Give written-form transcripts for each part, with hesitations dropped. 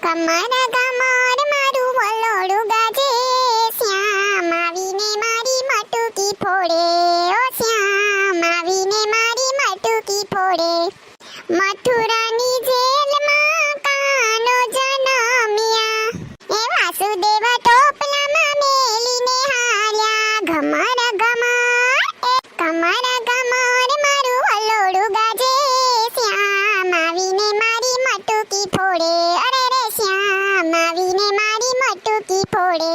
કમર કમર મારું વલોડું ગાજે, શ્યામ આવીને મારી મટુકી ફોડે, ઓ શ્યામ આવીને મારી મટુકી ફોડે. મથુરાની જેલમાં કાનો જનમ્યા, એ વાસુદેવ ટોપલામાં મેલીને હાલ્યા. ઘમર ઘમર એ કમર કમર મારું વલોડું ગાજે, શ્યામ આવીને મારી મટુકી ફોડે. અરે રે શ્યામ આવીને મારી મટુકી ફોડે.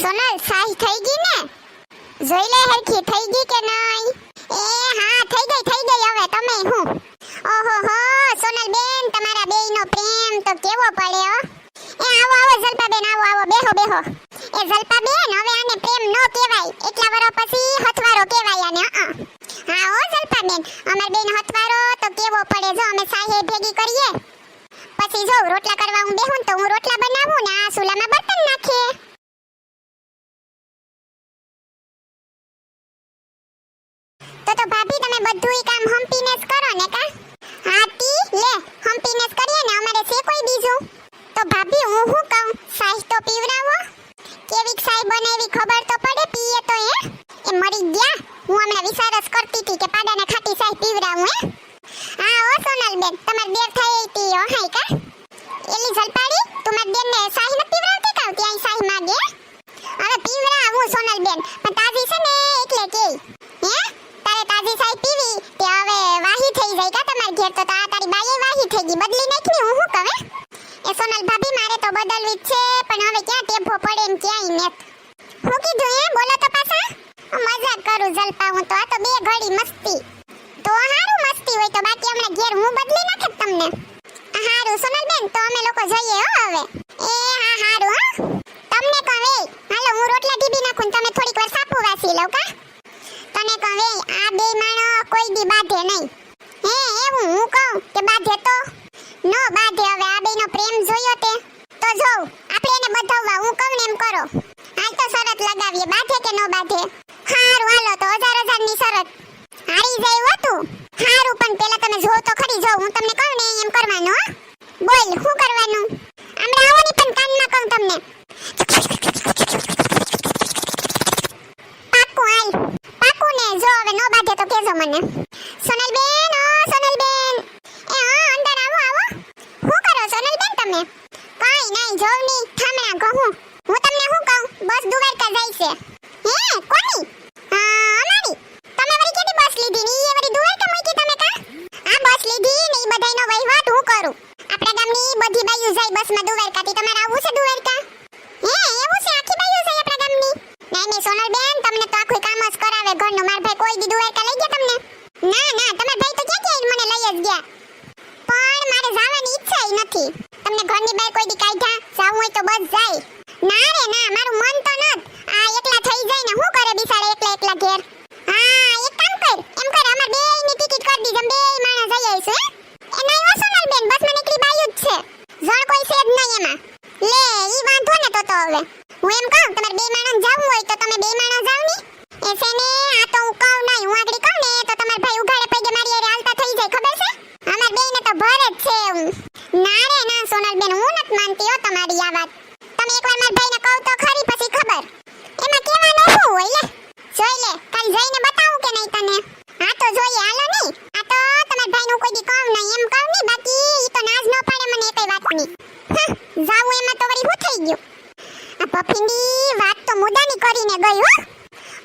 સોનલ સાહી થઈ ગઈ ને? જોઈ લે હરખી થઈ ગઈ કે નહીં? એ હા થઈ ગઈ હવે તમે હું. ઓહો હો સોનલ બેન, તમારા બેયનો પ્રેમ તો કેવો પડે હો. એ આવો આવો જલપા બેન, આવો આવો બેહો બેહો. એ જલપા બેન, હવે આને પ્રેમ નો કહેવાય, એટલા વરો પછી હથવારો કહેવાય આને. હા હો જલપા બેન, અમાર બેન હથવારો તો કેવો પડે. જો અમે સાહે ભેગી કરીએ પછી જો રોટલા કરવા હું બેહું તો હું રોટલા બનાવું ને આ ચૂલામાં બર્તન નાખે. તો ભાભી તમે બધુંય કામ હંપીને જ કરો ને કા? હા તી લે હંપીને જ કરીએ ને, અમારે છે કોઈ બીજું? તો ભાભી હું શું કહું, સાઈ તો પીવરાવો. કેવી સાઈ બનાવી ખબર તો પડે, પીએ તો એ મરી ગયા. હું હમણાં વિચાર જ કરતી હતી કે પાડાને ખાટી સાઈ પીવરાવું હા ઓ સોનલ બેન, તમાર દેર થઈ હતી ઓ હાઈ કા? એલી જલપાડી તું માર બેન ને સાઈ ન પીવરાવતી કાવ ત્યાં સાઈ માંગે. હવે પીવરાવું સોનલ બેન, પણ તાજી છે ને એટલે કે તારે તાજી સાઈ પીવી તે હવે વાહી થઈ જાય કા તમાર ઘેર? તો આ તારી બાઈએ વાહી થઈ ગઈ, બદલી નાખવી હું શું કહે? એ સોનલ ભાભી મારે તો બદલવી જ છે, પણ હવે ક્યાં ટેભો પડે એમ ક્યાંય નેત. હું કીધું બોલો તો પાછા? મજાક કરું જલપા, હું તો આ તો બે ઘડી મસ્તી. તો હારું મસ્તી હોય તો બાકી હમણાં ઘેર હું બદલી નાખે તમને. હારું સોનલ બેન, તો અમે લોકો જઈએ હો હવે. એ હા હારું હા. તમને કહે હાલો હું રોટલા ઢીબી નાખું, તમે થોડીક વાર સાપુ વાસી લો કા? તને કહે આ બે માણો કોઈ દી બાંધે નહીં. એવું હું કહું કે બાંધે તો નો બાંધે. હવે આ બેનો પ્રેમ જોયો તે તો જોઉં આપણે એને બધાવવા. હું કહું ને એમ કરો. હાલ તો શરત લગાવીએ, બાંધે કે નો બાંધે. હારું હાલો તો 1000 ની શરત હારી જાય હો તું. હારું પણ પેલા તમે જો તો ખરી, જો હું તમને કહું ને એમ કરવાનું હો. બોલ શું કરવાનું? હમણાં આવો ને પણ કાનમાં કહું તમને. પાકું હાલ પાકું ને, જો હવે નો બાંધે તો કહેજો મને. સોનલ બેન ઓ સોનલ બેન, એ હા અંદર આવો આવો. શું કરો સોનલ બેન તમે? કાઈ નહીં જોવની થામણા કહું. હું તમને શું કહું, બસ દ્વારકા જાય છે. કોની? અમારી. તમે વળી કેદી બસ લીધી ને ઈ વળી દ્વારકા મૂકી તમે કા? આ બસ લીધી ને ઈ બધાયનો વહીવટ હું કરું. આપણા ગામની બધી બાઈઓ જાય બસમાં દ્વારકાથી. તમારે આવવું છે દ્વારકા? એવું છે આખી બાઈઓ જાય આપણા ગામની? નહીં સોનલ બેન, તમને તો આખું કામ જ કરાવે ઘરનું. માર ભાઈ કોઈ દી દ્વારકા લઈ ગયા તમને? ના તમાર ભાઈ તો ક્યાં મને લઈ જ ગયા, પણ મારે જવાની ઈચ્છા ઈ નથી. તમને ઘરની બહાર કોઈ દી કાઢ્યા? જાવું હોય તો બસ જાય. ના રે ના, મારું મન તો નત. આ એકલા થઈ જાય ને શું કરે બિચારા એકલા ઘેર. હા એક કામ કર, એમ કર અમાર બેયની ટિકિટ કરી દીજે, બેય માણસ જઈ આવીશું. એ નહીં ઓ સોનલ બેન, બસમાં નીકળી બાયું જ છે, જણ કોઈ છે જ નહીં એમાં. લે ઈ વાંધો ને તો હવે હું એમ કહું તમારે બે માણસ જાવું હોય તો તમે બે માણસ જાવ ની. એ છે ને આ તો હું કહું નહીં, હું આગળ કહું ને તો તમાર ભાઈ ઉઘાડે પગે મારી હારે હાલતા થઈ જાય, ખબર છે? અમાર બેયને તો ભર જ છે એવું. ના રે ના સોનલ બેન, હું નત માનતી હો તમારી આ વાત. તમે એકવાર માર ભાઈને કહો તો ખરી, પછી ખબર. એમાં કહેવાનું શું હોય? લે જોઈ લે, કાલ જઈને બતાવું કે નહીં તને? હા તો જોઈએ હાલો ની. આ તો તમાર ભાઈનું કોઈ દી કહું નહીં એમ કહું ની, બાકી ઈ તો નાજ ન પાડે મને એકેય વાતની. જાવું એમાં તો વળી હું થઈ ગયું. આ પફીંડી વાત તો મુદાની કરીને ગઈ હો.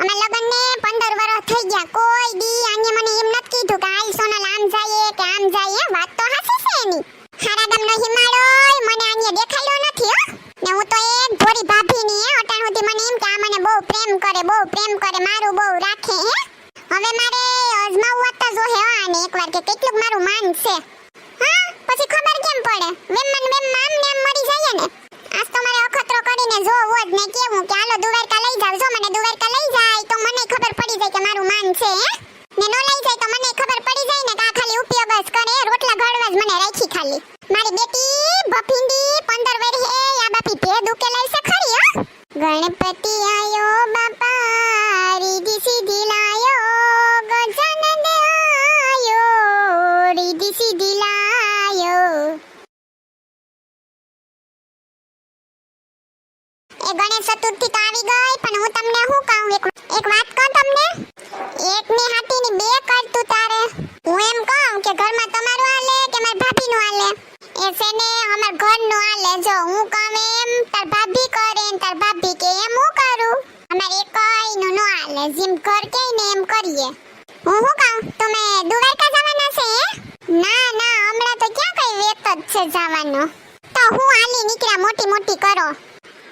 અમે લગનને 15 વર્ષ થઈ ગયા, કોઈ દી આને મને એમ નથી કીધું કે હાલ સોનલ આમ જાય કે આમ જાય. વાત તો હાસી છે એની. હારા ગામનો હિમાળોય મને આને દેખાયો નથી હો. ને હું તો એક ભોરી ભાભીની અટાણ સુધી મને એમ કે આ મને બહુ પ્રેમ કરે મારું બહુ રાખે હવે મારે અજમાવવા તો જો હે આને એકવાર કે કેટલું મારું માન છે. હા પછી ખબર કેમ પડે? વેમમાં આમ ને આમ મરી જાય ને. આજ તો મારે અખતરો કરીને જોવો જ ને કેવું કે હાલો દ્વારકા લઈ જાવ. જો મને દ્વારકા લઈ જાય તો મને ખબર પડી જાય કે મારું માન છે ને નો લઈ જાય તો મને ખબર પડી જાય ને કે આ ખાલી ઉપયોગ જ કરે, રોટલા ઘડવા જ મને રાખી ખાલી. મારી બેટી ભફીંડી 15 વર્ષ હે આ બાપી ભેદ ઉકેલાઈ છે ખરી હો. ગણપતિ આયો બાપા રીધી સીધી લાયો, ગજાનંદ આયો રીધી સીધી લાયો. એ ગણેશ ચતુર્થી તો આવી ગઈ, પણ હું તમને શું કહું, એક વાત કહું તમને, એકની હાથીની બે કરતું તારે. હું એમ કહું કે ઘરમાં તમારું હાલે કે મારી ભાભીનું હાલે? એ છે ને અમાર ઘરનું હાલે. જો હું કહું એમ તાર ભાભી કરે ને તાર ભાભી કે એમ હું કરું. અમારે એકયનું નો હાલે, જેમ ઘર કે ને એમ કરીએ. હું શું કહું, તમે દ્વારકા જવાના છે? ના ના, હમણાં તો ક્યાં કઈ વેત જ છે જવાનો. તો હું હાલી નીકળ્યા મોટી મોટી કરો.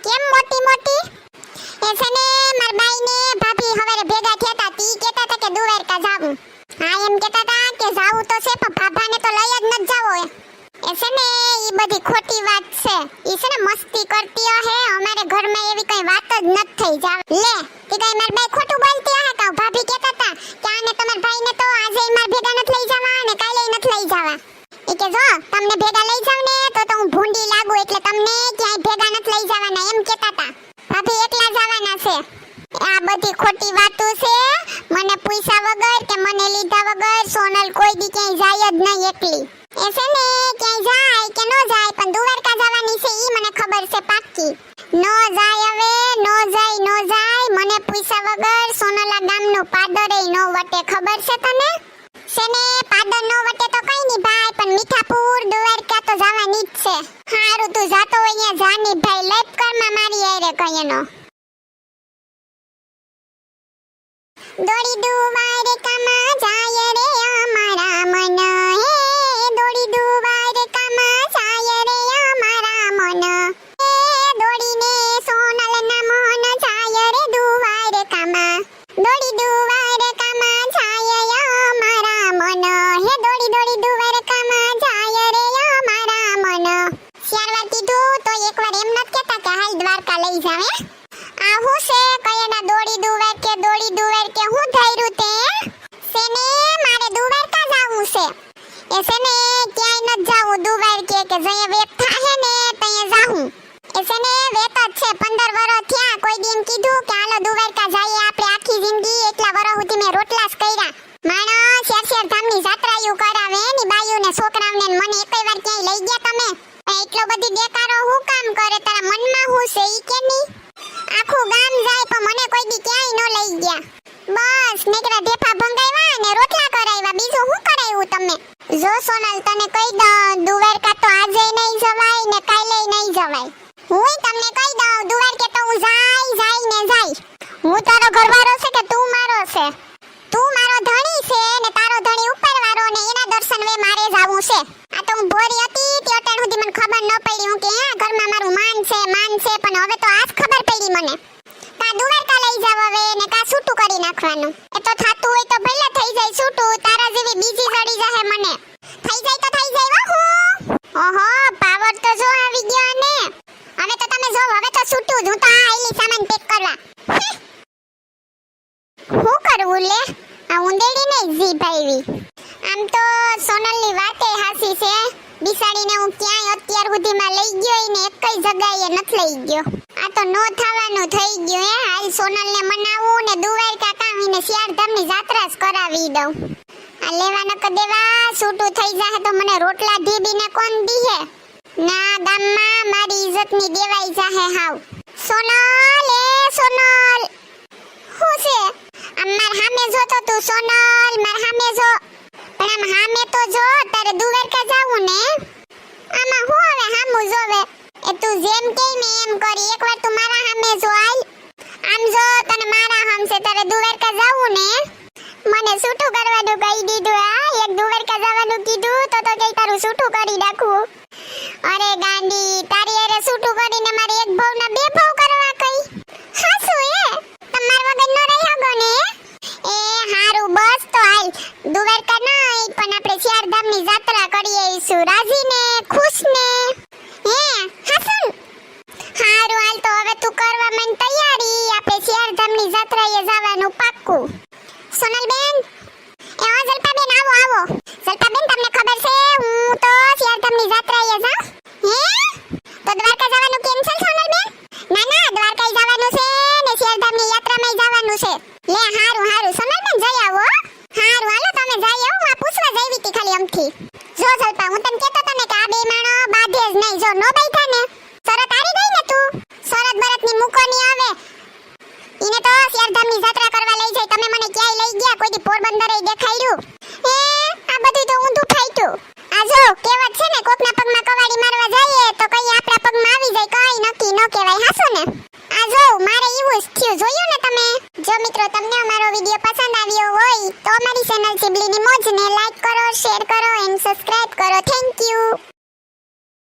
કેમ મોટી મોટી? એ છે ને માર બાઈ ને ભાભી હવારે ભેગા થયા તા, તી કહેતા હતા કે દ્વારકા જાવું. હા એમ કહેતા હતા કે જાવું તો છે, પણ ભાભાને તો લઈ જ ન જાવો. એ છે ને ઈ બધી ખોટી વાત છે. ઈ છે ને મસ્તી કરતી હે, અમારે ઘરમાં એવી કઈ વાત જ ન થઈ જાવ. લે કે કઈ માર બાઈ ખોટું બોલતી હે કા? ભાભી કહેતા હતા કે આને તમાર ભાઈને તો આજે માર ભેગા ન લઈ જવા અને કાલે ન લઈ જવા. એ કે જો તમને ભેગા લઈ જાવ ને તો હું ભૂંડી લાગુ, એટલે તમને ક્યાંય ભેગા ન લઈ જવાના એમ કહેતા હતા. ભાભી એકલા જવાના છે. આ બધી ખોટી વાતો છે. મને પૂછ્યા વગર કે મને લીધા વગર સોનલ કોઈ દી ક્યાંય જાય જ નહીં એકલી. એ છે ને ક્યાંય જાય કે ન જાય, પણ દ્વારકા જવાની છે ઈ મને ખબર છે પાક્કી. નો જાય હવે, નો જાય. મને પૂછ્યા વગર સોનલા ગામનું પાદરે નો વટે, ખબર છે તને? છે ને પાદર નો વટે તો કઈ નહીં ભાઈ, પણ મીઠાપુર દ્વારકા તો જવાની જ છે. હારું તું જાતો હોય અહીંયા જાની ભાઈ, લેપ કરમાં મારી આરે કયનો. દોડી દ્વારકામાં જાય રે અમારા મન, હે દોડી દ્વારકામાં જાય રે અમારા મન, હે દોડીને સોનલના મોહન જાય રે દ્વારકામાં, દોડી દ્વારકામાં જાય અમારા મન, હે દોડી દ્વારકામાં જાય રે અમારા મન. 4 વાર કીધું તો એકવાર એમ નથી કહેતા કે હાલ દ્વારકા લઈ જાવે. આ હું છે કયના દોડી દુવાર કે હું ધૈર્યું તે? સેને મારે દ્વારકા જાવું છે. એ સેને ક્યાંય ન જાવું દુવાર કે જઈએ વેત થાહે ને તઈએ જાહું. એ સેને વેત જ છે. 15 વર્ષ થયા, કોઈ દિન કીધું કે હાલો દ્વારકા જઈએ આપણે આખી જિંદગી. એટલા વર્ષ સુધી મેં રોટલા જ કર્યા. માણસ શેર ધામની જાત્રાયું કરાવે ની બાયું ને છોકરાઓને, મને એકય વાર ક્યાંય લઈ ગયા તમે? એટલો બધી દેકારો હું કામ કરે? તારા મનમાં હું છે ઈ કે ની? આખું ગામ જાય પણ મને કોઈ દી ક્યાંય ન લઈ ગયા. બસ નેકરા ઢેફા ભંગાવ્યા અને રોટલા કરાવ્યા, બીજું શું કરાવ્યું તમે? જો સોનલ તને કહી દઉં, દ્વારકા તો આજે નહીં જવાય ને કાલે નહીં જવાય. હું તમને કહી દઉં, દ્વારકા તો હું જાય. હું તારો ઘરવાળો છે કે તું મારો છે? તું મારો ધણી છે ને તારો ધણી ઉપરવાળો, ને એના દર્શન વે મારે જાવું છે. આ તો હું ભોરી હતી તે અત્યાર સુધી મને ખબર ન પડી. હું કે હા ઘરમાં મારું માન છે, પણ હવે તો આજ ખબર પડી મને. કા દ્વારકા લઈ જાવ હવે ને કા છૂટું કરી નાખવાનું. એ તો થાતું હોય તો ભલે થઈ જાય છૂટું, તારા જેવી બીજી જડી જાહે મને. થઈ જાય તો થઈ જાય હો. ઓહો પાવર તો જો આવી ગયો ને. હવે તો તમે જો, હવે તો છૂટું જ. હું તો આ આઈલી સામાન પેક કરવા. હું કરવું લે? આ ઉંદેડી નહીં જી ભાઈવી. આમ તો સોનલની વાતે હાસી છે. બિસાડીને હું ક્યાંય અત્યાર સુધીમાં લઈ ગયો ને એકય જગ્યાએ નથી લઈ ગયો. આ તો નો થવાનું થઈ ગયું. હે હાલ સોનલને મનાવું ને દ્વારકા કાવીને 4 ધામની જાત્રા જ કરાવી દઉં. આ લેવા ન દેવા છૂટું થઈ જાહે તો મને રોટલા ઢીબીને કોણ દીહે? ના ગામમાં મારી ઇજ્જતની દેવાઈ જાહે હાવ. સોનલ એ સોનલ, હું છે? આમ માર સામે જો તો તું સોનલ, માર સામે જો. પણ આમ સામે તો જો, તારે દ્વારકા જાવું ને? આમાં હું હવે સામું જોવે? એ તું જેમ કે ને એમ કરી. એકવાર તું મારા સામે જો હાલ. આમ જો તને મારા સામે તારે દ્વારકા જાવું ને? મને છૂટું કરવાનું કહી દીધું. આ એક દ્વારકા જવાનું કીધું તો કઈ તારું છૂટું કરી નાખું. અરે ગાંડી, તારી અરે છૂટું કરીને મારે એક ભાવના 2 ભાવ કરવા કઈ? હાસુ એ તમાર વગર ન રહી હગો ને? એ હારું બસ તો હાલ દ્વારકા નહીં પણ આપણે 4 ધામની જાત્રા કરી આવીશું. રાજી ને ખુશ ને? હે હાસુ? હારું હાલ તો હવે તું કરવા મને તૈયારી. આપણે 4 ધામની જાત્રાએ જવાનું પાક્કું. સોનલબેન, એ હા જલપાબેન, આવો. જલપાબેન તમને ખબર છે હું તો 4 ધામની જાત્રાએ જાઉં? હે તો દ્વારકા જવાનું કેન્સલ સોનલબેન? ના દ્વારકા જવાનું છે ને 4 ધામની યાત્રામાં જવાનું છે. લે હારું સોનલબેન જઈ આવો. હારું હાલો તમે જઈ આવો. આ પૂછવા જઈવી હતી ખાલી અમથી. જો જલપા હું તને કહેતો તને કે આ બે માણો બાધે જ નહીં. જો નો બેઠા ને શરત હારી ગઈ ને તું. શરત બરતની મુકો ઘરે દેખાડ્યું. એ આ બધું તો ઊંધું ફાટ્યું. આ જો કહેવત છે ને, કોકના પગમાં કવાડી મારવા જઈએ તો કઈ આપણા પગમાં આવી જાય, કઈ નક્કી ન કહેવાય. હાસો ને? આ જો મારે એવું જ થયું, જોયું ને તમે? જો મિત્રો તમને અમારો વિડિયો પસંદ આવ્યો હોય તો અમારી ચેનલ સિબલીની મોજને લાઈક કરો, શેર કરો એન્ડ સબસ્ક્રાઇબ કરો. Thank you.